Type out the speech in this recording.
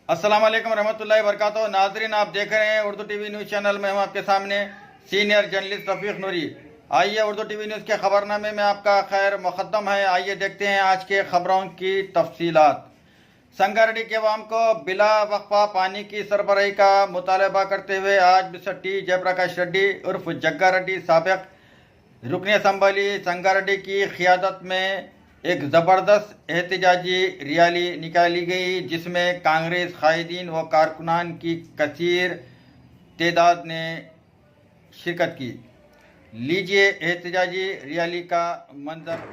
अस्सलाम वालेकुम रहमतुल्लाहि व बरकातहू। नाजरीन, आप देख रहे हैं उर्दू टीवी न्यूज़ चैनल में हूं आपके सामने सीनियर जर्नलिस्ट रफीक नूरी। आइए उर्दू टीवी न्यूज़ के खबरनामे में आपका खैर मुक़द्दम है। आइए देखते हैं आज के खबरों की तफसीलात। संगारेड्डी के अवाम को बिला वक्फा पानी की सरबराही का मुतालबा करते हुए आज मिस्टर टी जयप्रकाश रेड्डी उर्फ जग्गारेड्डी साबिक रुकन असम्बली संगारेड्डी की क़ियादत में एक ज़बरदस्त एहतजाजी रैली निकाली गई, जिसमें कांग्रेस कायदीन व कारकुनान की कसीर तादाद ने शिरकत की। लीजिए एहतजाजी रैली का मंजर।